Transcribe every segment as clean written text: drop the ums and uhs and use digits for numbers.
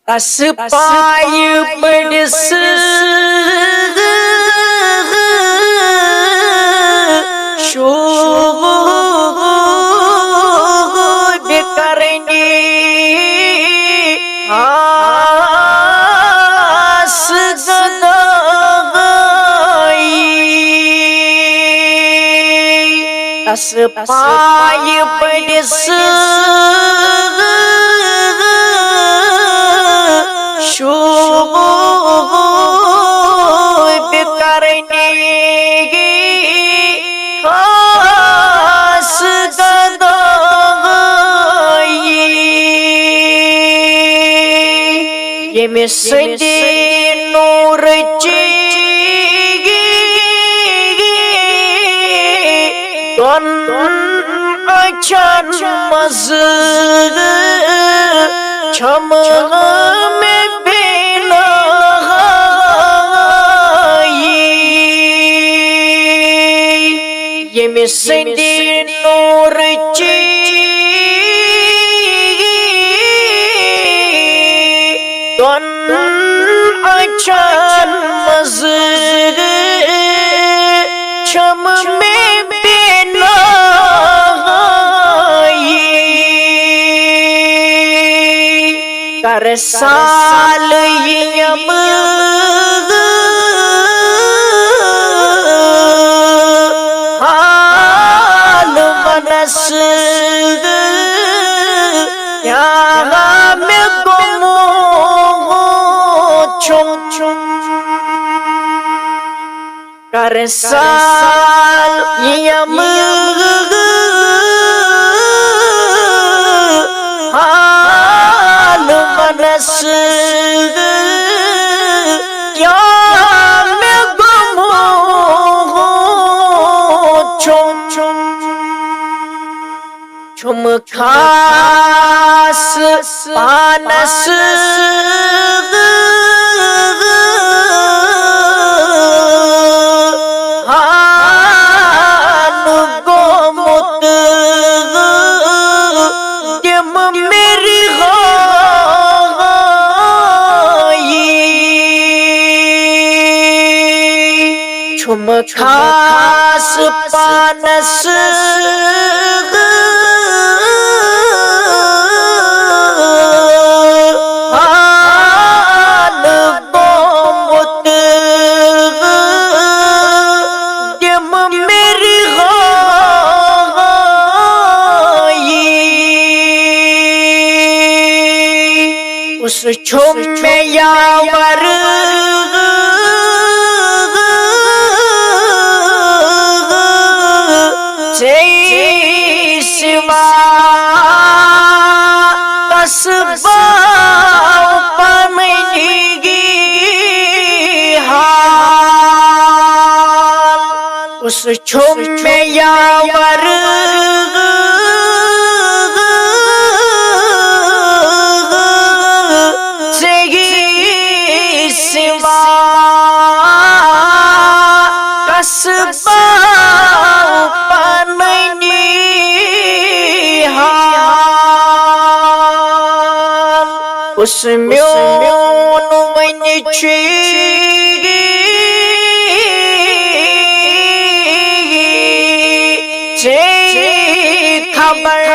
spy بڑس شوب کرنی آس گدائی spy بڑس شوب کرنی خاص گدائی یمی سندی نور چی دون اچھان مزد چھم میں یمی سندی نور چی دون اچھان مزد چھم میں بینائی کر سال یم یہاں میں گمو چھم چھم کر سال یم حال منس یہاں میں گمو چھم چھم چھم خاص پانس حال گمت دم میری غائی چھم خاص پانس اس چھم میں یاور سے سوا قصبہ پمنی گی حال اس چھم میں یاور اس میون ونی چھی خبر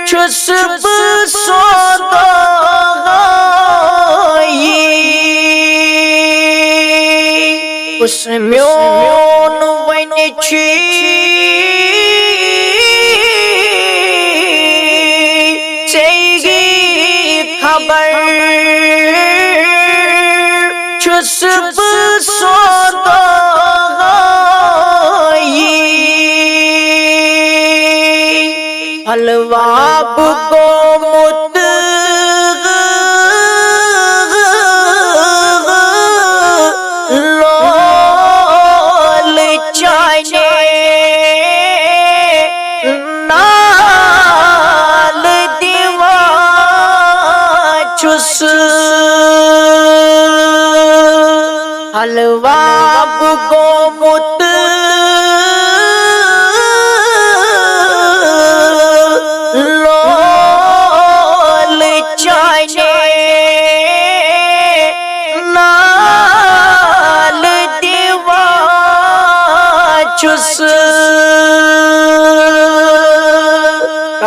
چھس بہ سودائی اس میون ونی چھی خبر چھس بہ سودائی حلوہ بگومت لول چانے نال دیوان چھس حلوہ بگومت لول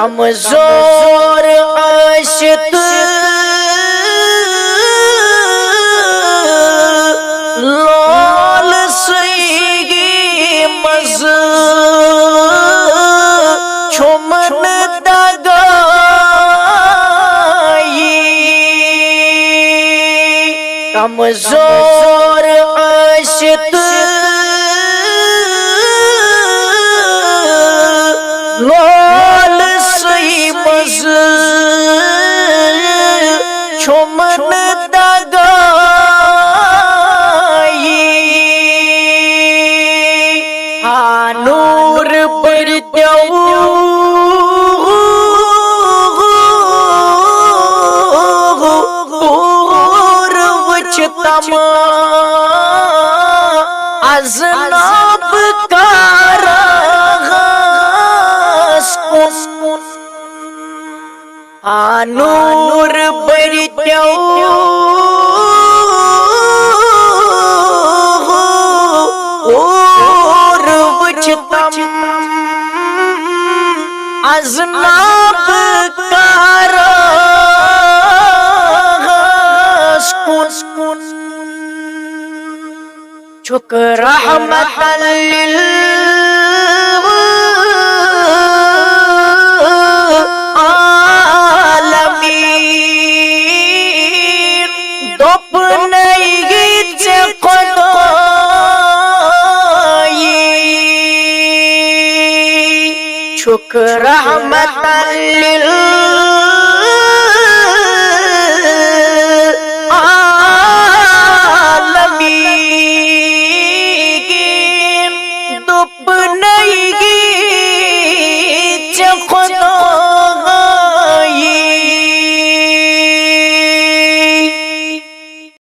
کمزور عاشق لال سیگی مز چھمن دگائی کمزور عاشق لال سی مز چھمن دگائی ہاں نور بردیو اور وچ تمام ازناب کاراغاز کن نور بردیو اور وچ تمام ازناب کاراغاز کن چک رحمت للعالمین دپ نئی خدائی چک رحمت للعالمین دپ